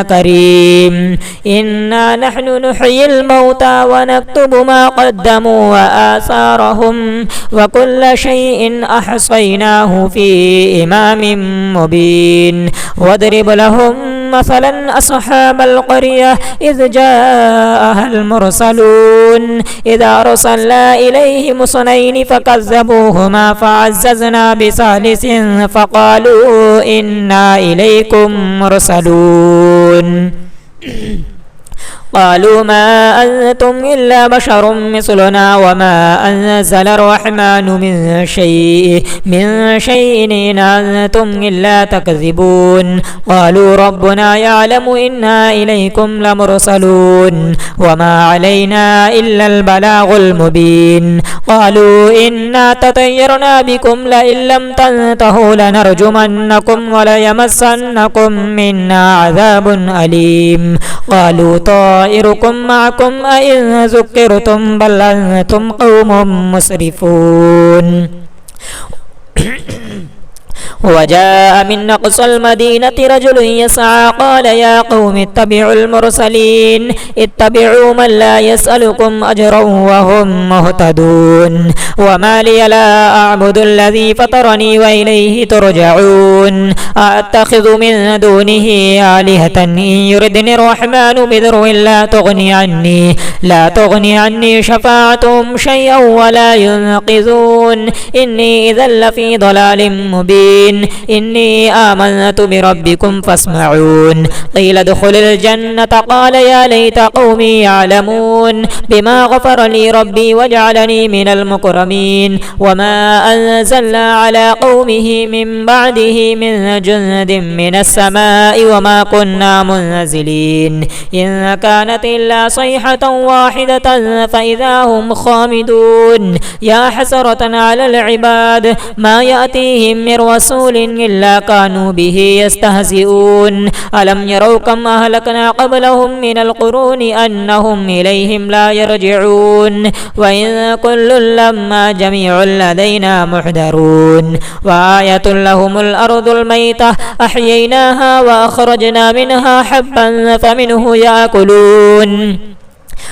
كريم إنا نحن نحيي الموتى ونكتب ما قدموا وآثارهم وكل شيء أحصيناه في إمام مبين واضرب لهم مثلا أصحاب القرية إذ جاءها المرسلون إذا أرسلنا إليهم اثنين فكذبوهما فعززنا بثالث فقالوا إنا إليكم مرسلون قالوا ما أنتم إلا بشر مثلنا وما أنزل الرحمن من شيء إن أنتم إلا تكذبون قالوا ربنا يعلم إنا إليكم لمرسلون وما علينا إلا البلاغ المبين قالوا إنا تطيرنا بكم لئن لم تنتهوا لنرجمنكم وليمسنكم منا عذاب أليم قالوا طائركم معكم أئن ذكرتم بل أنتم قوم مسرفون وجاء من أقصى المدينة رجل يسعى قال يا قوم اتبعوا المرسلين اتبعوا من لا يسألكم أجرا وهم مهتدون وما لي لا أعبد الذي فطرني وإليه ترجعون أتخذ من دونه آلهة إن يردني الرحمن بضر لا تغني عني شفاعتهم شيئا ولا ينقذون إني إذا لفي ضلال مبين إني آمنت بربكم فاسمعون قيل ادخل الجنة قال يا ليت قومي يعلمون بما غفر لي ربي وجعلني من المكرمين وما أنزلنا على قومه من بعده من جند من السماء وما كنا منزلين إن كانت إلا صيحة واحدة فإذا هم خامدون يا حسرة على العباد ما يأتيهم من رسول إلا كانوا به يستهزئون ألم يروا كم أهلكنا قبلهم من القرون أنهم إليهم لا يرجعون وإن كل لما جميع لدينا محضرون وآية لهم الأرض الميتة أحييناها وأخرجنا منها حبا فمنه يأكلون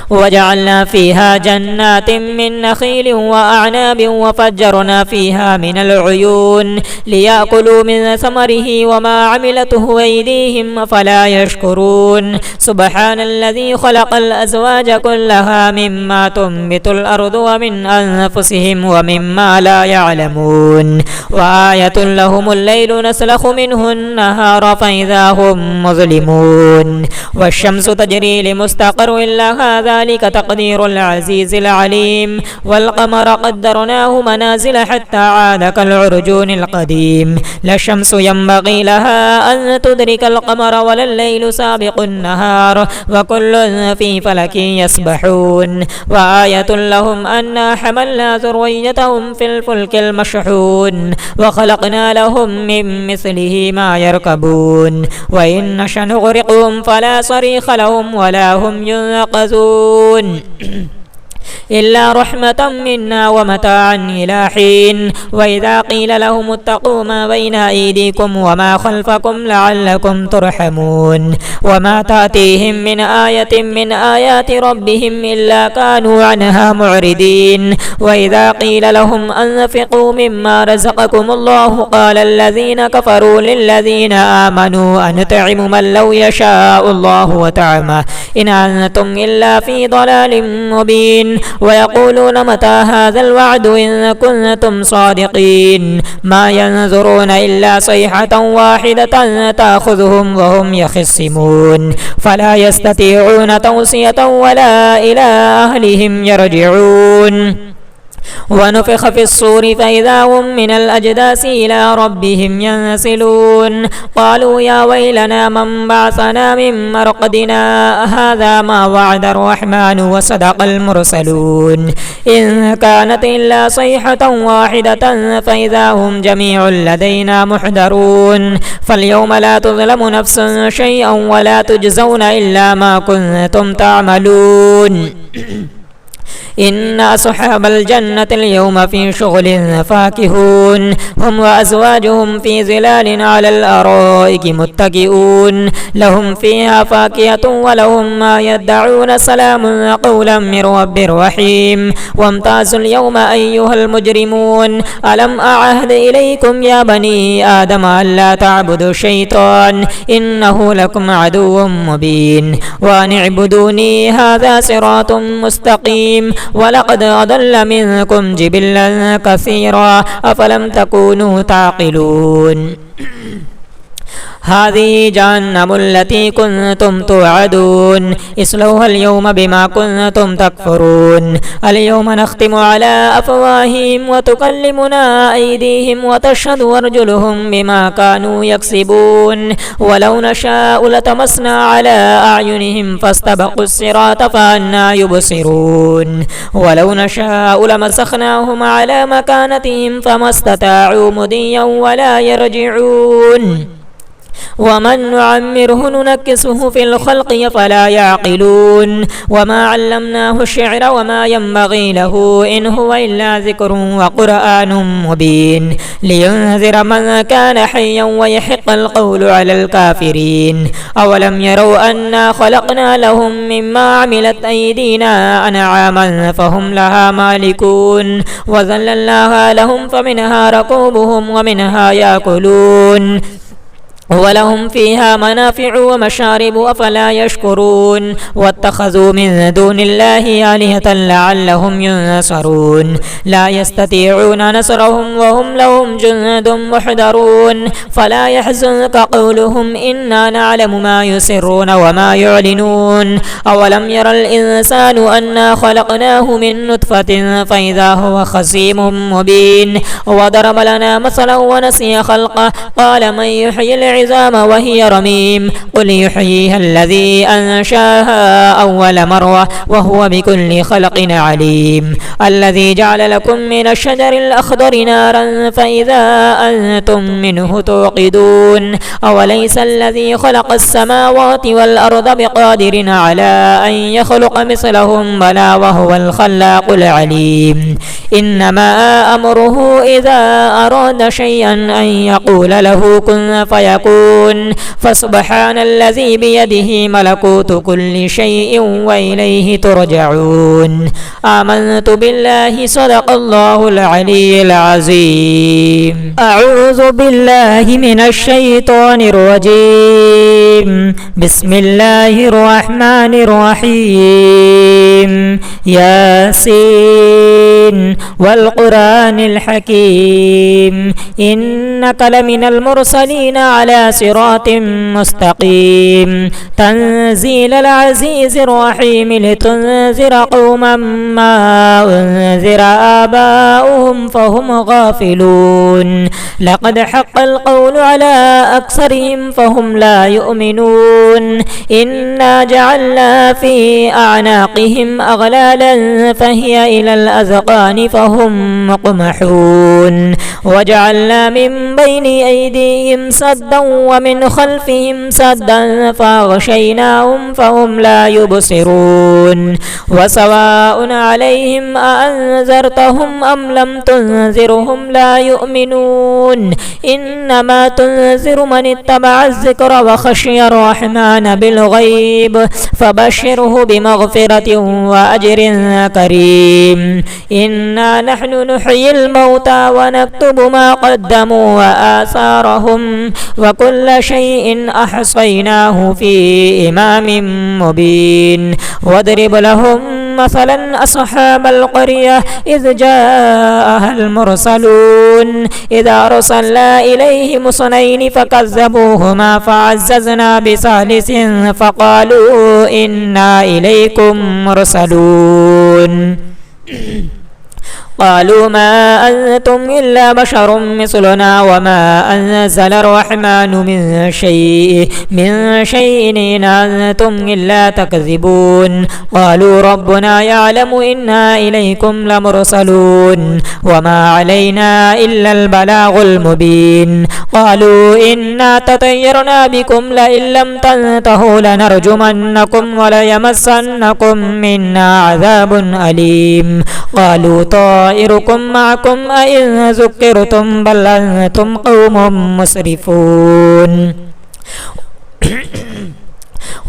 وجعلنا فيها جنات من نخيل وأعناب وفجرنا فيها من العيون ليأكلوا من ثمره وما عملته أيديهم فلا يشكرون سبحان الذي خلق الأزواج كلها مما تنبت الأرض ومن أنفسهم ومما لا يعلمون وآية لهم الليل نسلخ منه النهار فإذا هم مظلمون والشمس تجري لمستقر لها ذلك تقدير العزيز العليم والقمر قدرناه منازل حتى عاد كالعرجون القديم لا الشمس ينبغي لها أن تدرك القمر ولا الليل سابق النهار وكل في فلك يسبحون وآية لهم أنا حملنا ذريتهم في الفلك المشحون وخلقنا لهم من مثله ما يركبون وإن نشأ نغرقهم فلا صريخ لهم ولا هم ينقذون إلا رحمة منا ومتاعا إلى حين وإذا قيل لهم اتقوا ما بين أيديكم وما خلفكم لعلكم ترحمون وما تأتيهم من آية من آيات ربهم إلا كانوا عنها معرضين وإذا قيل لهم أنفقوا مما رزقكم الله قال الذين كفروا للذين آمنوا أنطعم من لو يشاء الله وطعمه إن أنتم إلا في ضلال مبين ويقولون متى هذا الوعد إن كنتم صادقين ما ينظرون إلا صيحة واحدة تأخذهم وهم يخصمون فلا يستطيعون توصية ولا إلى أهلهم يرجعون ونفخ في الصور فإذا هم من الأجداث إلى ربهم ينسلون قالوا يا ويلنا من بعثنا من مرقدنا هذا ما وعد الرحمن وصدق المرسلون إن كانت إلا صيحة واحدة فإذا هم جميع لدينا محضرون فاليوم لا تظلم نفس شيئا ولا تجزون إلا ما كنتم تعملون إن أصحاب الجنة اليوم في شغل فاكهون هم وأزواجهم في ظلال على الأرائك متكئون لهم فيها فاكهة ولهم ما يدعون سلام قولا من رب رحيم وامتازوا اليوم أيها المجرمون ألم أعهد إليكم يا بني آدم ألا تعبدوا الشيطان إنه لكم عدو مبين وأن اعبدوني هذا صراط مستقيم ولقد أضل منكم جبلا كثيرا أفلم تكونوا تعقلون هذه جهنم التي كنتم توعدون اصلوها اليوم بما كنتم تكفرون اليوم نختم على أفواههم وتكلمنا أيديهم وتشهد أرجلهم بما كانوا يكسبون ولو نشاء لتمسنا على أعينهم فاستبقوا الصراط فأنى يبصرون ولو نشاء لمسخناهم على مكانتهم فما استطاعوا مضيا ولا يرجعون ومن نعمره ننكسه في الخلق فلا يعقلون وما علمناه الشعر وما ينبغي له إن هو إلا ذكر وقرآن مبين لينذر من كان حيا ويحق القول على الكافرين أولم يروا أنا خلقنا لهم مما عملت أيدينا أنعاما فهم لها مالكون وذللناها لهم فمنها ركوبهم ومنها يأكلون ولهم فيها منافع ومشارب أفلا يشكرون واتخذوا من دون الله آلهة لعلهم ينصرون لا يستطيعون نصرهم وهم لهم جند محضرون فلا يحزنك قولهم إنا نعلم ما يسرون وما يعلنون أولم ير الإنسان أنا خلقناه من نطفة فإذا هو خصيم مبين وضرب لنا مثلا ونسي خلقه قال من يحيي العظام وهي رميم قل يحييها الذي أنشاها أول مرة وهو بكل خلق عليم الذي جعل لكم من الشجر الأخضر نارا فإذا أنتم منه توقدون أوليس الذي خلق السماوات والأرض بقادر على أن يخلق مثلهم بلى وهو الخلاق العليم إنما أمره إذا أراد شيئا أن يقول له كن فيكون فسبحان الذي بيده ملكوت كل شيء وإليه ترجعون آمنت بالله صدق الله العلي العظيم أعوذ بالله من الشيطان الرجيم بسم الله الرحمن الرحيم ياسين والقرآن الحكيم إنك لمن المرسلين على صراط مستقيم تنزيل العزيز الرحيم لتنذر قوما ما أنذر آباؤهم فهم غافلون لقد حق القول على أكثرهم فهم لا يؤمنون إنا جعلنا في أعناقهم أغلالا فهي إلى الأذقان فهم مقمحون وجعلنا من بين أيديهم سدا ومن خلفهم سدا فأغشيناهم فهم لا يبصرون وسواء عليهم أأنذرتهم أم لم تنذرهم لا يؤمنون إنما تنذر من اتبع الذكر وخشي الرحمن بالغيب فبشره بمغفرة وأجر كريم إنا نحن نحيي الموتى ونكتب ما قدموا وآثارهم وكل شيء أحصيناه في إمام مبين واضرب لهم مثلا أصحاب القرية إذ جاءها المرسلون إذا أرسلنا إليهم اثنين فكذبوهما فعززنا بثالث فقالوا إنا إليكم مرسلون قالوا ما أنتم إلا بشر مثلنا وما أنزل الرحمن من شيء إن أنتم إلا تكذبون قالوا ربنا يعلم إنا إليكم لمرسلون وما علينا إلا البلاغ المبين قالوا إنا تطيرنا بكم لئن لم تنتهوا لنرجمنكم وليمسنكم منا عذاب أليم قالوا طائركم معكم أئن ذكرتم بل أنتم قوم مسرفون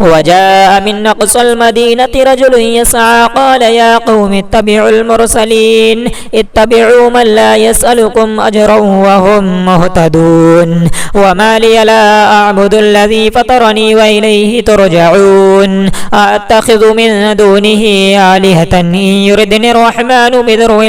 وجاء من أقصى المدينة رجل يسعى قال يا قوم اتبعوا المرسلين اتبعوا من لا يسألكم أجرا وهم مهتدون وما لي لا أعبد الذي فطرني وإليه ترجعون أتخذ من دونه آلهة إن يردني الرحمن بضر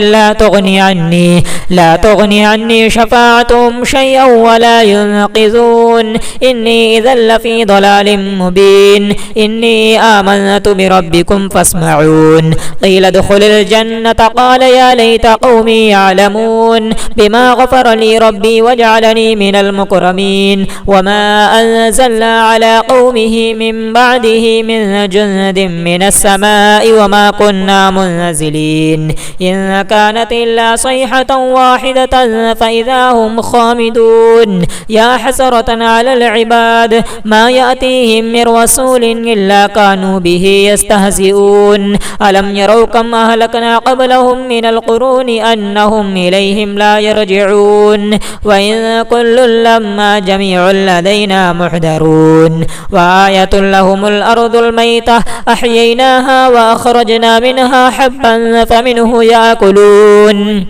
لا تغني عني شفاعتهم شيئا ولا ينقذون إني إذا لفي ضلال مبين إني آمنت بربكم فاسمعون قيل ادخل الجنة قال يا ليت قومي يعلمون بما غفر لي ربي وجعلني من المكرمين وما أنزلنا على قومه من بعده من جند من السماء وما كنا منزلين إن كانت إلا صيحة واحدة فإذا هم خامدون يا حسرة على العباد ما يأتيهم من رسول إلا كانوا به يستهزئون ألم يروا كم أهلكنا قبلهم من القرون أنهم إليهم لا يرجعون وإن كل لما جميع لدينا محضرون وآية لهم الأرض الميتة أحييناها وأخرجنا منها حبا فمنه يأكلون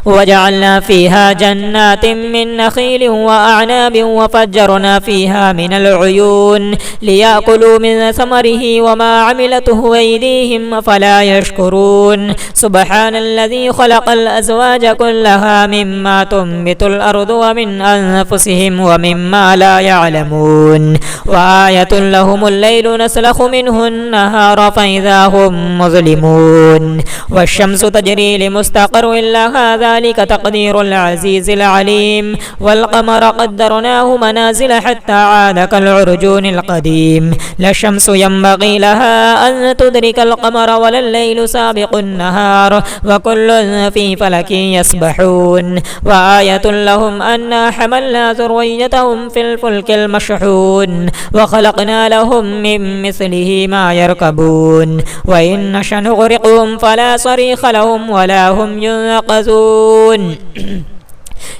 وجعلنا فيها جنات من نخيل وأعناب وفجرنا فيها من العيون ليأكلوا من ثمره وما عملته أيديهم فلا يشكرون سبحان الذي خلق الأزواج كلها مما تنبت الأرض ومن أنفسهم ومما لا يعلمون وآية لهم الليل نسلخ منه النهار فإذا هم مظلمون والشمس تجري لمستقر لها ذلك تقدير العزيز العليم والقمر قدرناه منازل حتى عاد كالعرجون القديم لا الشمس ينبغي لها أن تدرك القمر ولا الليل سابق النهار وكل في فلك يسبحون وآية لهم أنا حملنا ذريتهم في الفلك المشحون وخلقنا لهم من مثله ما يركبون وإن نشأ نغرقهم فلا صريخ لهم ولا هم ينقذون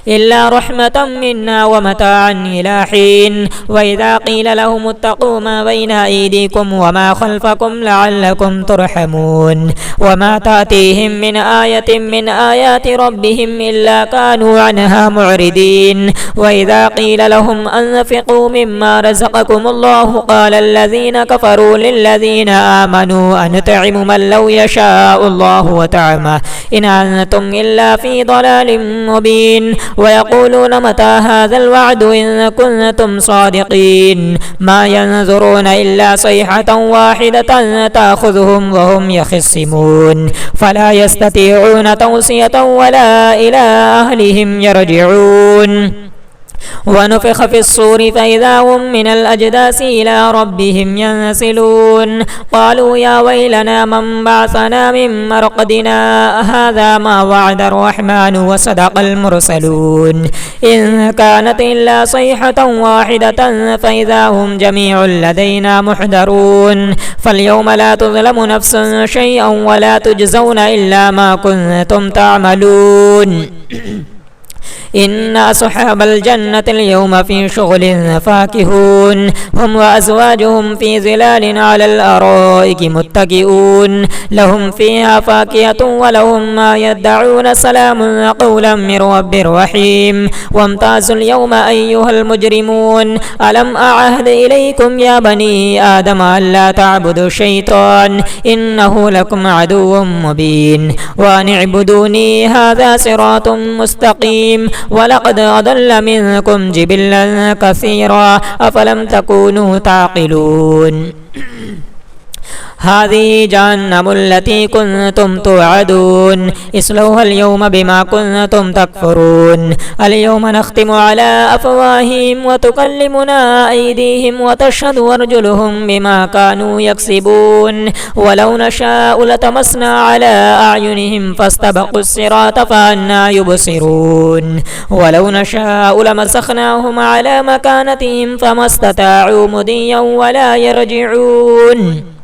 إلا رحمة منا ومتاعا إلى حين وإذا قيل لهم اتقوا ما بين أيديكم وما خلفكم لعلكم ترحمون وما تأتيهم من آية من آيات ربهم إلا كانوا عنها معرضين وإذا قيل لهم أنفقوا مما رزقكم الله قال الذين كفروا للذين آمنوا أنطعم من لو يشاء الله وطعمه إن أنتم إلا في ضلال مبين ويقولون متى هذا الوعد إن كنتم صادقين ما ينظرون إلا صيحة واحدة تأخذهم وهم يخصمون فلا يستطيعون توصية ولا إلى أهلهم يرجعون ونفخ في الصور فإذا هم من الأجداث إلى ربهم ينسلون قالوا يا ويلنا من بعثنا من مرقدنا هذا ما وعد الرحمن وصدق المرسلون إن كانت إلا صيحة واحدة فإذا هم جميع لدينا محضرون فاليوم لا تظلم نفس شيئا ولا تجزون إلا ما كنتم تعملون إن أصحاب الجنة اليوم في شغل فاكهون هم وأزواجهم في ظلال على الأرائك متكئون لهم فيها فاكهة ولهم ما يدعون سلام قولا من رب رحيم وامتازوا اليوم أيها المجرمون ألم أعهد إليكم يا بني آدم ألا تعبدوا الشيطان إنه لكم عدو مبين وأن اعبدوني هذا صراط مستقيم ولقد أضل منكم جبلا كثيرا أفلم تكونوا تعقلون هذه جهنم التي كنتم توعدون اصلوها اليوم بما كنتم تكفرون اليوم نختم على أفواههم وتكلمنا أيديهم وتشهد أرجلهم بما كانوا يكسبون ولو نشاء لتمسنا على أعينهم فاستبقوا الصراط فأنى يبصرون ولو نشاء لمسخناهم على مكانتهم فما استطاعوا مضيا ولا يرجعون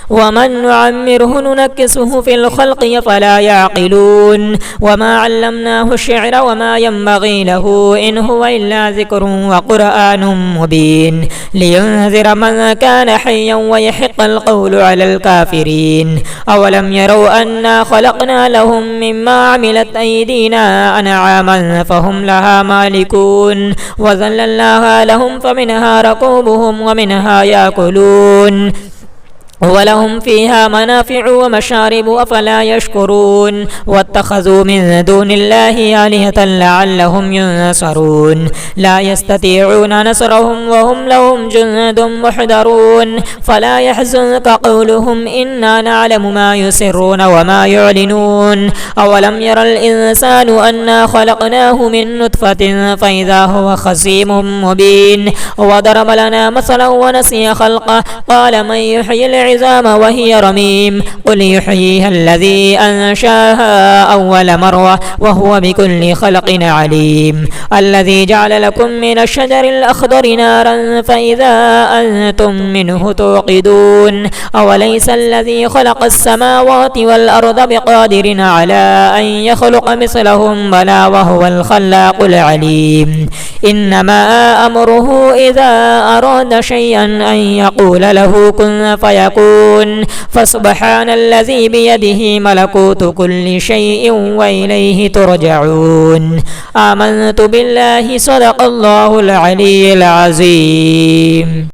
ومن نعمره ننكسه في الخلق فلا يعقلون وما علمناه الشعر وما ينبغي له إن هو إلا ذكر وقرآن مبين لينذر من كان حيا ويحق القول على الكافرين أولم يروا أنا خلقنا لهم مما عملت أيدينا أنعاما فهم لها مالكون وذللناها لهم فمنها ركوبهم ومنها يأكلون ولهم فيها منافع ومشارب أفلا يشكرون واتخذوا من دون الله آلهة لعلهم ينصرون لا يستطيعون نصرهم وهم لهم جند محضرون فلا يحزنك قولهم إنا نعلم ما يسرون وما يعلنون أولم ير الإنسان أنا خلقناه من نطفة فإذا هو خصيم مبين وضرب لنا مثلا ونسي خلقه قال من يحيي العظام وهي رميم قل يحييها الذي أنشاها أول مرة وهو بكل خلق عليم الذي جعل لكم من الشجر الأخضر نارا فإذا أنتم منه توقدون أوليس الذي خلق السماوات والأرض بقادر على أن يخلق مثلهم بلى وهو الخلاق العليم إنما أمره إذا أراد شيئا أن يقول له كن فيكون فسبحان الذي بيده ملكوت كل شيء وإليه ترجعون آمنت بالله صدق الله العلي العظيم.